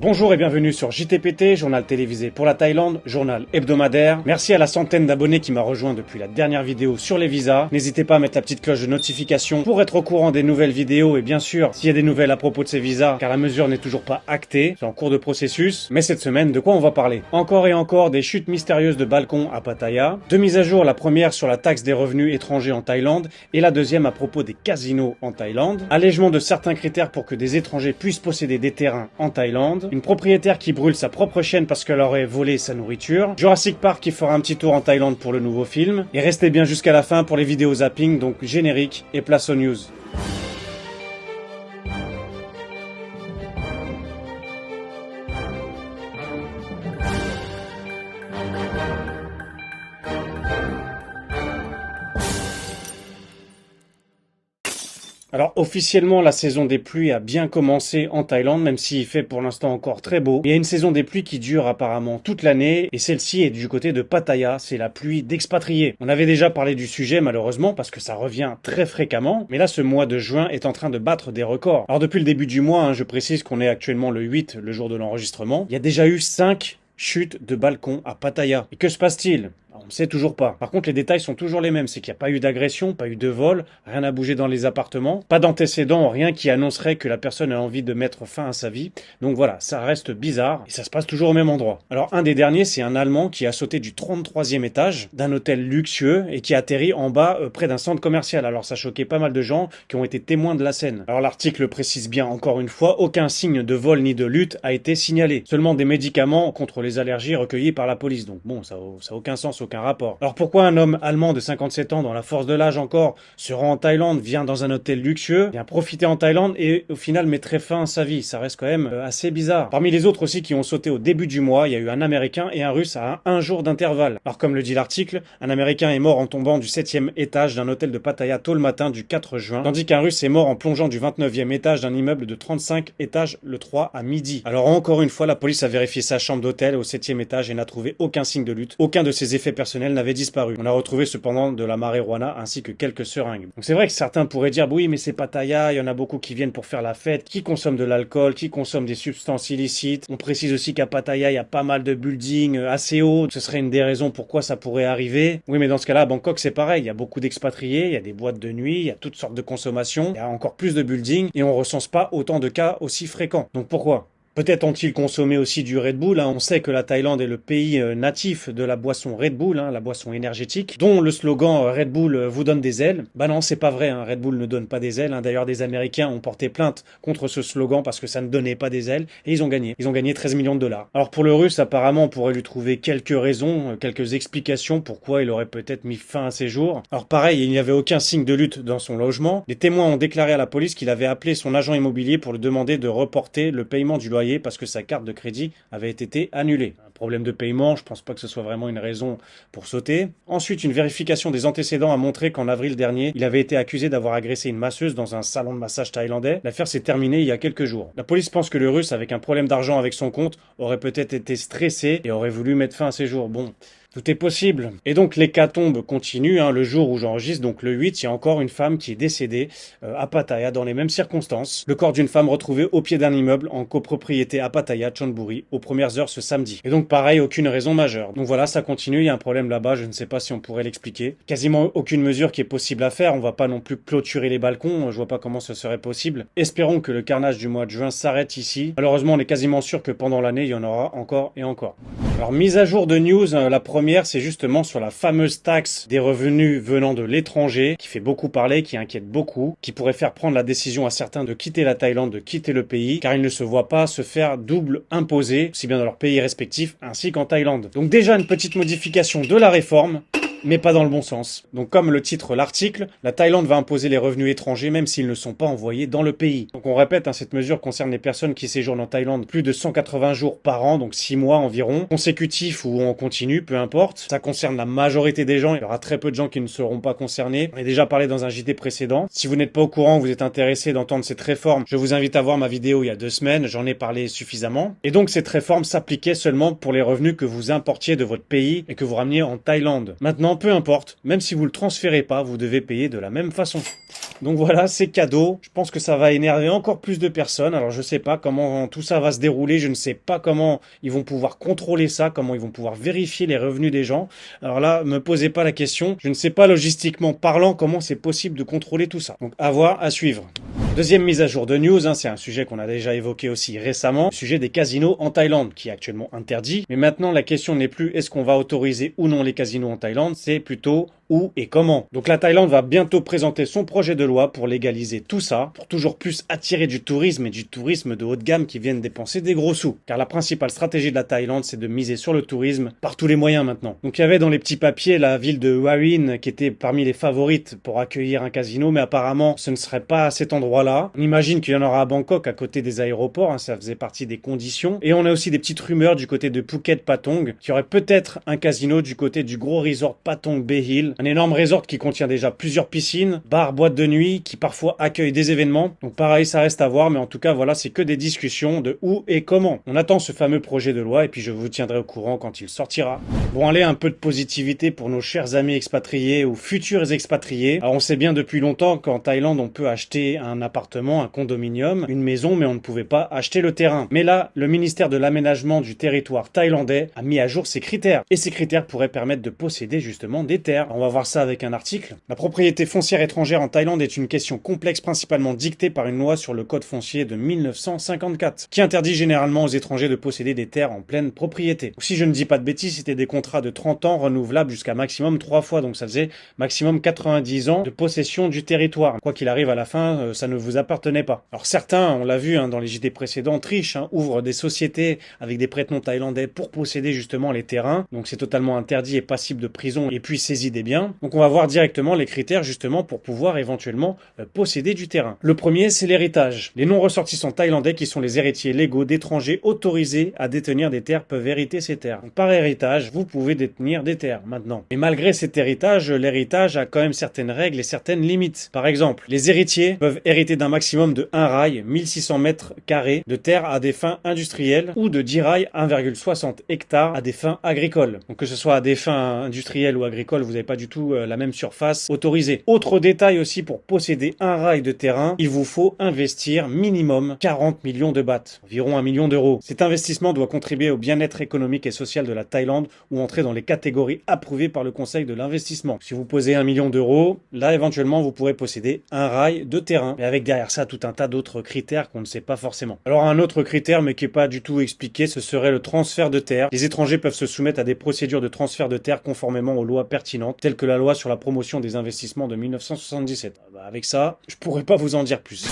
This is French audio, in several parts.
Bonjour et bienvenue sur JTPT, journal télévisé pour la Thaïlande, journal hebdomadaire. Merci à la centaine d'abonnés qui m'a rejoint depuis la dernière vidéo sur les visas. N'hésitez pas à mettre la petite cloche de notification pour être au courant des nouvelles vidéos et bien sûr, s'il y a des nouvelles à propos de ces visas, car la mesure n'est toujours pas actée, c'est en cours de processus. Mais cette semaine, de quoi on va parler? Encore et encore des chutes mystérieuses de balcons à Pattaya. Deux mises à jour, la première sur la taxe des revenus étrangers en Thaïlande et la deuxième à propos des casinos en Thaïlande. Allègement de certains critères pour que des étrangers puissent posséder des terrains en Thaïlande. Une propriétaire qui brûle sa propre chienne parce qu'elle aurait volé sa nourriture. Jurassic Park qui fera un petit tour en Thaïlande pour le nouveau film. Et restez bien jusqu'à la fin pour les vidéos zapping, donc générique et place aux news. Alors officiellement la saison des pluies a bien commencé en Thaïlande, même s'il fait pour l'instant encore très beau. Il y a une saison des pluies qui dure apparemment toute l'année et celle-ci est du côté de Pattaya, c'est la pluie d'expatriés. On avait déjà parlé du sujet malheureusement parce que ça revient très fréquemment, mais là ce mois de juin est en train de battre des records. Alors depuis le début du mois, je précise qu'on est actuellement le 8, le jour de l'enregistrement, il y a déjà eu 5 chutes de balcons à Pattaya. Et que se passe-t-il ? On ne sait toujours pas. Par contre, les détails sont toujours les mêmes. C'est qu'il n'y a pas eu d'agression, pas eu de vol, rien à bouger dans les appartements, pas d'antécédents, rien qui annoncerait que la personne a envie de mettre fin à sa vie. Donc voilà, ça reste bizarre et ça se passe toujours au même endroit. Alors un des derniers, c'est un Allemand qui a sauté du 33e étage d'un hôtel luxueux et qui a atterri en bas près d'un centre commercial. Alors ça choquait pas mal de gens qui ont été témoins de la scène. Alors l'article précise bien encore une fois, aucun signe de vol ni de lutte a été signalé. Seulement des médicaments contre les allergies recueillis par la police. Donc bon, ça a aucun sens, aucun rapport. Alors pourquoi un homme allemand de 57 ans, dans la force de l'âge encore, se rend en Thaïlande, vient dans un hôtel luxueux, vient profiter en Thaïlande et au final mettrait fin à sa vie? Ça reste quand même assez bizarre. Parmi les autres aussi qui ont sauté au début du mois, il y a eu un Américain et un Russe à un jour d'intervalle. Alors comme le dit l'article, un Américain est mort en tombant du 7e étage d'un hôtel de Pattaya tôt le matin du 4 juin, tandis qu'un Russe est mort en plongeant du 29e étage d'un immeuble de 35 étages le 3 à midi. Alors encore une fois, la police a vérifié sa chambre d'hôtel au 7e étage et n'a trouvé aucun signe de lutte. Aucun de ses effets personnels n'avait disparu. On a retrouvé cependant de la marijuana ainsi que quelques seringues. Donc c'est vrai que certains pourraient dire oui mais c'est Pattaya, il y en a beaucoup qui viennent pour faire la fête, qui consomment de l'alcool, qui consomment des substances illicites. On précise aussi qu'à Pattaya il y a pas mal de buildings assez hauts. Ce serait une des raisons pourquoi ça pourrait arriver. Oui mais dans ce cas-là à Bangkok c'est pareil, il y a beaucoup d'expatriés, il y a des boîtes de nuit, il y a toutes sortes de consommation, il y a encore plus de buildings et on recense pas autant de cas aussi fréquents. Donc pourquoi ? Peut-être ont-ils consommé aussi du Red Bull. On sait que la Thaïlande est le pays natif de la boisson Red Bull, la boisson énergétique, dont le slogan Red Bull vous donne des ailes. Bah non, c'est pas vrai. Red Bull ne donne pas des ailes. D'ailleurs, des Américains ont porté plainte contre ce slogan parce que ça ne donnait pas des ailes et ils ont gagné. Ils ont gagné 13 millions de dollars. Alors pour le Russe, apparemment, on pourrait lui trouver quelques raisons, quelques explications pourquoi il aurait peut-être mis fin à ses jours. Alors pareil, il n'y avait aucun signe de lutte dans son logement. Les témoins ont déclaré à la police qu'il avait appelé son agent immobilier pour lui demander de reporter le paiement du loyer parce que sa carte de crédit avait été annulée. Un problème de paiement, je pense pas que ce soit vraiment une raison pour sauter. Ensuite, une vérification des antécédents a montré qu'en avril dernier, il avait été accusé d'avoir agressé une masseuse dans un salon de massage thaïlandais. L'affaire s'est terminée il y a quelques jours. La police pense que le Russe, avec un problème d'argent avec son compte, aurait peut-être été stressé et aurait voulu mettre fin à ses jours. Bon, tout est possible. Et donc l'hécatombe continue, le jour où j'enregistre, donc le 8, il y a encore une femme qui est décédée à Pattaya dans les mêmes circonstances. Le corps d'une femme retrouvé au pied d'un immeuble en copropriété à Pattaya, Chonburi, aux premières heures ce samedi. Et donc pareil, aucune raison majeure. Donc voilà, ça continue, il y a un problème là-bas, je ne sais pas si on pourrait l'expliquer. Quasiment aucune mesure qui est possible à faire, on va pas non plus clôturer les balcons, je vois pas comment ce serait possible. Espérons que le carnage du mois de juin s'arrête ici. Malheureusement, on est quasiment sûr que pendant l'année, il y en aura encore et encore. Alors mise à jour de news, la première, c'est justement sur la fameuse taxe des revenus venant de l'étranger, qui fait beaucoup parler, qui inquiète beaucoup, qui pourrait faire prendre la décision à certains de quitter la Thaïlande, de quitter le pays, car ils ne se voient pas se faire double imposer, aussi bien dans leur pays respectif, ainsi qu'en Thaïlande. Donc déjà une petite modification de la réforme, mais pas dans le bon sens. Donc comme le titre l'article, la Thaïlande va imposer les revenus étrangers même s'ils ne sont pas envoyés dans le pays. Donc on répète, cette mesure concerne les personnes qui séjournent en Thaïlande plus de 180 jours par an, donc 6 mois environ, consécutifs ou en continu, peu importe. Ça concerne la majorité des gens, il y aura très peu de gens qui ne seront pas concernés. On a déjà parlé dans un JT précédent. Si vous n'êtes pas au courant, vous êtes intéressé d'entendre cette réforme, je vous invite à voir ma vidéo il y a 2 semaines, j'en ai parlé suffisamment. Et donc cette réforme s'appliquait seulement pour les revenus que vous importiez de votre pays et que vous rameniez en Thaïlande. Maintenant, Non, peu importe, même si vous le transférez pas, vous devez payer de la même façon. Donc voilà, c'est cadeau. Je pense que ça va énerver encore plus de personnes. Alors je sais pas comment tout ça va se dérouler, je ne sais pas comment ils vont pouvoir contrôler ça, comment ils vont pouvoir vérifier les revenus des gens. Alors là, me posez pas la question, je ne sais pas logistiquement parlant comment c'est possible de contrôler tout ça. Donc à voir, à suivre. Deuxième mise à jour de news, c'est un sujet qu'on a déjà évoqué aussi récemment, le sujet des casinos en Thaïlande, qui est actuellement interdit. Mais maintenant, la question n'est plus est-ce qu'on va autoriser ou non les casinos en Thaïlande, c'est plutôt où et comment. Donc la Thaïlande va bientôt présenter son projet de loi pour légaliser tout ça, pour toujours plus attirer du tourisme et du tourisme de haut de gamme qui viennent dépenser des gros sous. Car la principale stratégie de la Thaïlande, c'est de miser sur le tourisme par tous les moyens maintenant. Donc il y avait dans les petits papiers la ville de Hua Hin qui était parmi les favorites pour accueillir un casino, mais apparemment ce ne serait pas à cet endroit-là. On imagine qu'il y en aura à Bangkok, à côté des aéroports, ça faisait partie des conditions. Et on a aussi des petites rumeurs du côté de Phuket Patong, qu'il y aurait peut-être un casino du côté du gros resort Patong Bay Hill, un énorme resort qui contient déjà plusieurs piscines, bars, boîtes de nuit, qui parfois accueillent des événements. Donc pareil, ça reste à voir, mais en tout cas, voilà, c'est que des discussions de où et comment. On attend ce fameux projet de loi et puis je vous tiendrai au courant quand il sortira. Bon, allez, un peu de positivité pour nos chers amis expatriés ou futurs expatriés. Alors on sait bien depuis longtemps qu'en Thaïlande, on peut acheter un appartement, un condominium, une maison, mais on ne pouvait pas acheter le terrain. Mais là, le ministère de l'aménagement du territoire thaïlandais a mis à jour ces critères. Et ces critères pourraient permettre de posséder justement des terres. On va voir ça avec un article. La propriété foncière étrangère en Thaïlande est une question complexe principalement dictée par une loi sur le code foncier de 1954 qui interdit généralement aux étrangers de posséder des terres en pleine propriété. Si je ne dis pas de bêtises, c'était des contrats de 30 ans renouvelables jusqu'à maximum 3 fois, donc ça faisait maximum 90 ans de possession du territoire. Quoi qu'il arrive à la fin, ça ne vous appartenait pas. Alors certains, on l'a vu dans les JT précédents, trichent, ouvrent des sociétés avec des prête-noms thaïlandais pour posséder justement les terrains, donc c'est totalement interdit et passible de prison et puis saisie des biens. Donc on va voir directement les critères justement pour pouvoir éventuellement posséder du terrain. Le premier, c'est l'héritage. Les non-ressortissants thaïlandais qui sont les héritiers légaux d'étrangers autorisés à détenir des terres peuvent hériter ces terres. Donc, par héritage, vous pouvez détenir des terres maintenant. Et malgré cet héritage, l'héritage a quand même certaines règles et certaines limites. Par exemple, les héritiers peuvent hériter d'un maximum de 1 rail, 1600 mètres carrés de terre à des fins industrielles ou de 10 rails, 1,60 hectares à des fins agricoles. Donc que ce soit à des fins industrielles ou agricoles, vous n'avez pas du tout la même surface autorisée. Autre détail aussi, pour posséder un rail de terrain, il vous faut investir minimum 40 millions de bahts, environ 1 million d'euros. Cet investissement doit contribuer au bien-être économique et social de la Thaïlande ou entrer dans les catégories approuvées par le Conseil de l'investissement. Si vous posez 1 million d'euros, là éventuellement vous pourrez posséder un rail de terrain, mais avec derrière ça tout un tas d'autres critères qu'on ne sait pas forcément. Alors un autre critère mais qui n'est pas du tout expliqué, ce serait le transfert de terre. Les étrangers peuvent se soumettre à des procédures de transfert de terre conformément aux lois pertinentes, telles que la loi sur la promotion des investissements de 1977. Avec ça, je pourrais pas vous en dire plus.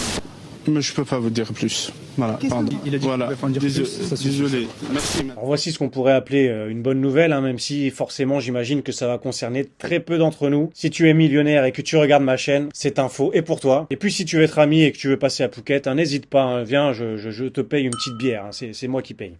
Mais je peux pas vous dire plus. Voilà, pardon. Il a dit voilà. qu'il pouvait pas en dire plus. Désolé. Merci. Alors voici ce qu'on pourrait appeler une bonne nouvelle, même si forcément j'imagine que ça va concerner très peu d'entre nous. Si tu es millionnaire et que tu regardes ma chaîne, cette info est pour toi. Et puis si tu veux être ami et que tu veux passer à Phuket, n'hésite pas, viens, je te paye une petite bière, c'est moi qui paye.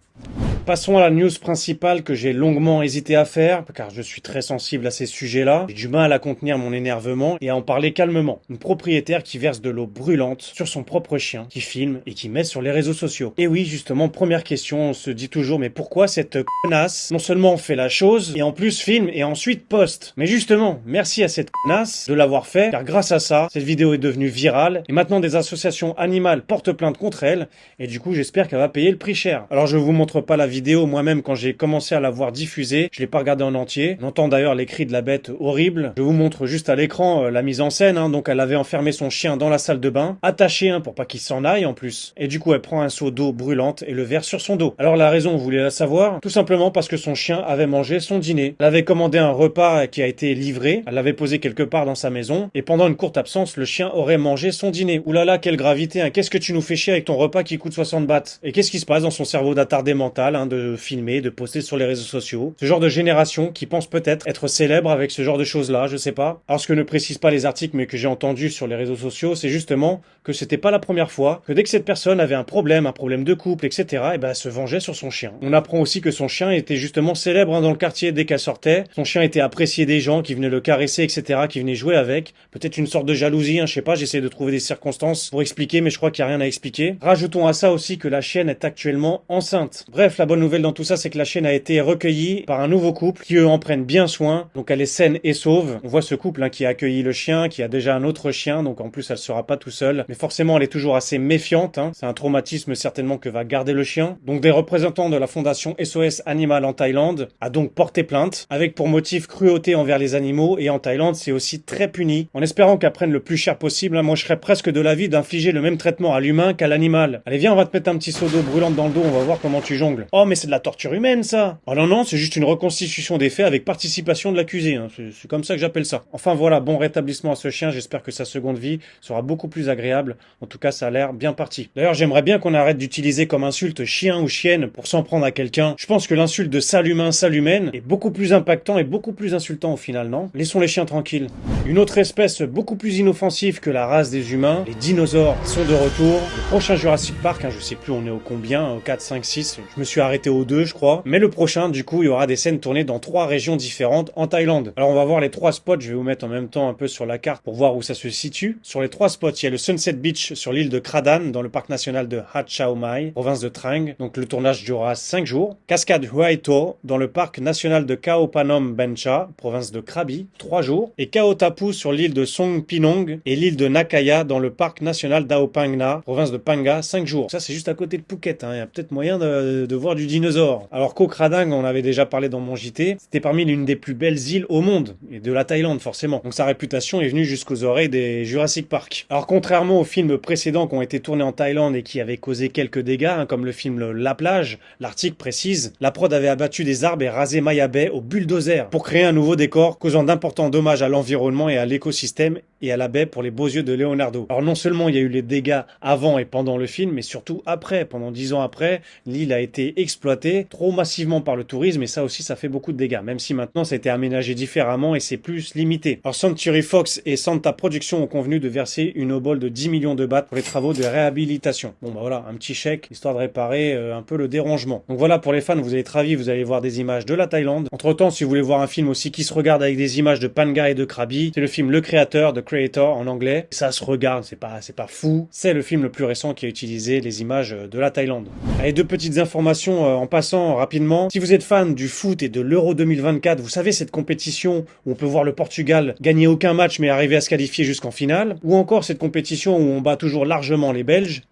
Passons à la news principale que j'ai longuement hésité à faire, car je suis très sensible à ces sujets-là. J'ai du mal à contenir mon énervement et à en parler calmement. Une propriétaire qui verse de l'eau brûlante sur son propre chien, qui filme et qui met sur les réseaux sociaux. Et oui, justement, première question, on se dit toujours, mais pourquoi cette connasse non seulement fait la chose, et en plus filme et ensuite poste? Mais justement, merci à cette connasse de l'avoir fait, car grâce à ça, cette vidéo est devenue virale, et maintenant des associations animales portent plainte contre elle, et du coup, j'espère qu'elle va payer le prix cher. Alors je vous montre pas la vidéo, moi-même, quand j'ai commencé à la voir diffusée, je l'ai pas regardée en entier. On entend d'ailleurs les cris de la bête horrible. Je vous montre juste à l'écran la mise en scène, donc elle avait enfermé son chien dans la salle de bain, attaché pour pas qu'il s'en aille en plus. Et du coup, elle prend un seau d'eau brûlante et le verse sur son dos. Alors la raison, vous voulez la savoir? Tout simplement parce que son chien avait mangé son dîner. Elle avait commandé un repas qui a été livré, elle l'avait posé quelque part dans sa maison, et pendant une courte absence, le chien aurait mangé son dîner. Oulala, quelle gravité, qu'est-ce que tu nous fais chier avec ton repas qui coûte 60 bahts? Et qu'est-ce qui se passe dans son cerveau d'attardé mental, de filmer, de poster sur les réseaux sociaux? Ce genre de génération qui pense peut-être être célèbre avec ce genre de choses-là, je sais pas. Alors ce que ne précisent pas les articles, mais que j'ai entendu sur les réseaux sociaux, c'est justement que c'était pas la première fois, que dès que cette personne avait un problème de couple, etc., elle se vengeait sur son chien. On apprend aussi que son chien était justement célèbre dans le quartier dès qu'elle sortait. Son chien était apprécié des gens qui venaient le caresser, etc., qui venaient jouer avec. Peut-être une sorte de jalousie, je sais pas, j'essaie de trouver des circonstances pour expliquer, mais je crois qu'il n'y a rien à expliquer. Rajoutons à ça aussi que la chienne est actuellement enceinte. Bref, la bonne bonne nouvelle dans tout ça, c'est que la chienne a été recueillie par un nouveau couple qui eux en prennent bien soin. Donc elle est saine et sauve. On voit ce couple qui a accueilli le chien, qui a déjà un autre chien, donc en plus elle sera pas tout seule. Mais forcément elle est toujours assez méfiante. C'est un traumatisme certainement que va garder le chien. Donc des représentants de la fondation SOS Animal en Thaïlande a donc porté plainte avec pour motif cruauté envers les animaux, et en Thaïlande c'est aussi très puni. En espérant qu'elle prenne le plus cher possible, moi je serais presque de l'avis d'infliger le même traitement à l'humain qu'à l'animal. Allez viens, on va te mettre un petit seau d'eau brûlante dans le dos, on va voir comment tu jongles. Oh mais c'est de la torture humaine ça. Oh non, c'est juste une reconstitution des faits avec participation de l'accusé. C'est comme ça que j'appelle ça. Enfin voilà, bon rétablissement à ce chien, j'espère que sa seconde vie sera beaucoup plus agréable. En tout cas, ça a l'air bien parti. D'ailleurs, j'aimerais bien qu'on arrête d'utiliser comme insulte chien ou chienne pour s'en prendre à quelqu'un. Je pense que l'insulte de sale humain, sale humaine est beaucoup plus impactant et beaucoup plus insultant au final, non? Laissons les chiens tranquilles. Une autre espèce beaucoup plus inoffensive que la race des humains, les dinosaures, sont de retour. Le prochain Jurassic Park, je sais plus on est au combien, au 4, 5, 6, je me suis arrêté au 2 je crois. Mais le prochain, du coup, il y aura des scènes tournées dans 3 régions différentes en Thaïlande. Alors on va voir les 3 spots, je vais vous mettre en même temps un peu sur la carte pour voir où ça se situe. Sur les 3 spots, il y a le Sunset Beach sur l'île de Kradan, dans le parc national de Hat Chao Mai, province de Trang. Donc le tournage durera 5 jours. Cascade Huai To, dans le parc national de Khao Phanom Bencha, province de Krabi, 3 jours. Et Khao Tapu sur l'île de Song Pinong et l'île de Nakaya dans le parc national d'Ao Phang, province de Phanga, 5 jours. Ça c'est juste à côté de Phuket, il y a peut-être moyen de voir du dinosaure. Alors Koh Kradang, on avait déjà parlé dans mon JT, c'était parmi l'une des plus belles îles au monde, et de la Thaïlande forcément. Donc sa réputation est venue jusqu'aux oreilles des Jurassic Park. Alors contrairement aux films précédents qui ont été tournés en Thaïlande et qui avaient causé quelques dégâts, comme le film La Plage, l'article précise, la prod avait abattu des arbres et rasé Maya Bay au bulldozer pour créer un nouveau décor, causant d'importants dommages à l'environnement et à l'écosystème et à la baie pour les beaux yeux de Leonardo. Alors non seulement il y a eu les dégâts avant et pendant le film, mais surtout après, pendant 10 ans après, l'île a été exploitée trop massivement par le tourisme, et ça aussi ça fait beaucoup de dégâts, même si maintenant ça a été aménagé différemment et c'est plus limité. Alors Century Fox et Santa Productions ont convenu de verser une obole de 10 millions de bahts pour les travaux de réhabilitation. Bon bah voilà, un petit chèque, histoire de réparer un peu le dérangement. Donc voilà, pour les fans, vous allez être ravis, vous allez voir des images de la Thaïlande. Entre temps, si vous voulez voir un film aussi qui se regarde avec des images de Phanga et de Krabi, c'est le film Le Créateur, The Creator en anglais. Ça se regarde, c'est pas fou. C'est le film le plus récent qui a utilisé les images de la Thaïlande. Allez, 2 petites informations en passant rapidement. Si vous êtes fan du foot et de l'Euro 2024, vous savez cette compétition où on peut voir le Portugal gagner aucun match mais arriver à se qualifier jusqu'en finale, ou encore cette compétition où on bat toujours largement les Belges.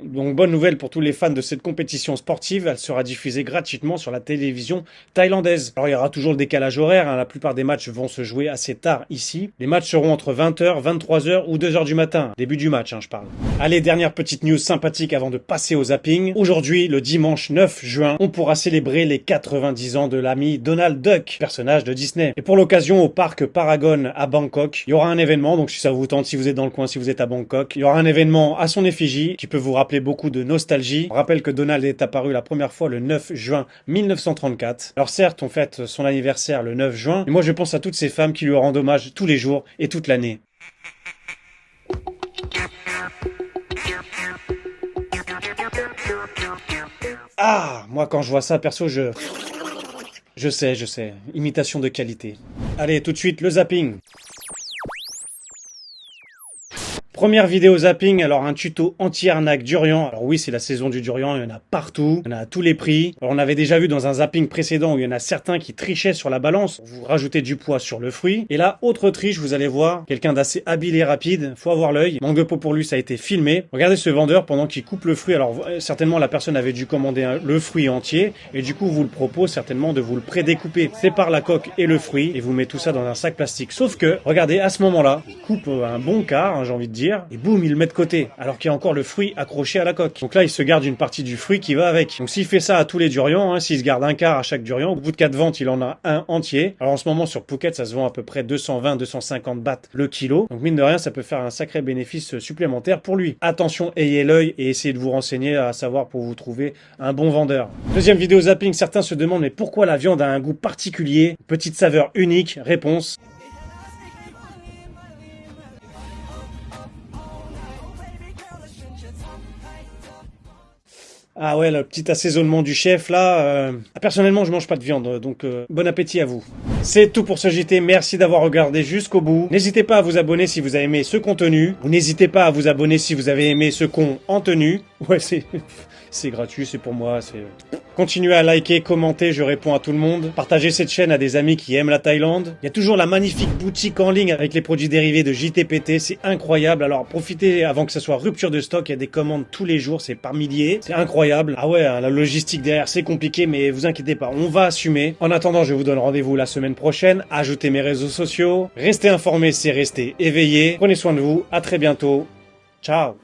Donc bonne nouvelle pour tous les fans de cette compétition sportive, elle sera diffusée gratuitement sur la télévision thaïlandaise. Alors il y aura toujours le décalage horaire, la plupart des matchs vont se jouer assez tard ici. Les matchs seront entre 20h, 23h ou 2h du matin, début du match je parle. Allez, dernière petite news sympathique avant de passer au zapping. Aujourd'hui, le dimanche 9 juin, on pourra célébrer les 90 ans de l'ami Donald Duck, personnage de Disney. Et pour l'occasion, au parc Paragon à Bangkok, il y aura un événement, donc si ça vous tente, si vous êtes dans le coin, si vous êtes à Bangkok, il y aura un événement à son effigie qui peut vous rappeler beaucoup de nostalgie. On rappelle que Donald est apparu la première fois le 9 juin 1934. Alors certes, on fête son anniversaire le 9 juin, mais moi je pense à toutes ces femmes qui lui rendent hommage tous les jours et toute l'année. Ah, moi quand je vois ça, perso, je sais, imitation de qualité. Allez, tout de suite, le zapping. Première vidéo zapping, alors un tuto anti-arnaque durian. Alors oui, c'est la saison du durian, il y en a partout, il y en a à tous les prix. Alors on avait déjà vu dans un zapping précédent où il y en a certains qui trichaient sur la balance, vous rajoutez du poids sur le fruit. Et là, autre triche, vous allez voir, quelqu'un d'assez habile et rapide, faut avoir l'œil. Manque de peau pour lui, ça a été filmé. Regardez ce vendeur pendant qu'il coupe le fruit. Alors certainement la personne avait dû commander le fruit entier, et du coup vous le propose certainement de vous le pré-découper. Sépare la coque et le fruit, et vous mettez tout ça dans un sac plastique. Sauf que, regardez, à ce moment-là, il coupe un bon quart, j'ai envie de dire, et boum, il le met de côté, alors qu'il y a encore le fruit accroché à la coque. Donc là, il se garde une partie du fruit qui va avec. Donc s'il fait ça à tous les durians, s'il se garde un quart à chaque durian, au bout de 4 ventes, il en a un entier. Alors en ce moment, sur Phuket, ça se vend à peu près 220-250 bahts le kilo. Donc mine de rien, ça peut faire un sacré bénéfice supplémentaire pour lui. Attention, ayez l'œil et essayez de vous renseigner à savoir pour vous trouver un bon vendeur. Deuxième vidéo zapping, certains se demandent mais pourquoi la viande a un goût particulier? Petite saveur unique, réponse. Ah ouais, le petit assaisonnement du chef là. Personnellement, je mange pas de viande, donc bon appétit à vous. C'est tout pour ce JT. Merci d'avoir regardé jusqu'au bout. N'hésitez pas à vous abonner si vous avez aimé ce contenu. Ou n'hésitez pas à vous abonner si vous avez aimé ce con en tenue. Ouais, c'est gratuit, c'est pour moi. Continuez à liker, commenter, je réponds à tout le monde. Partagez cette chaîne à des amis qui aiment la Thaïlande. Il y a toujours la magnifique boutique en ligne avec les produits dérivés de JTPT, c'est incroyable. Alors profitez avant que ça soit rupture de stock, il y a des commandes tous les jours, c'est par milliers. C'est incroyable. Ah ouais, hein, la logistique derrière c'est compliqué, mais vous inquiétez pas, on va assumer. En attendant, je vous donne rendez-vous la semaine prochaine. Ajoutez mes réseaux sociaux. Restez informés, c'est rester éveillé. Prenez soin de vous, à très bientôt. Ciao.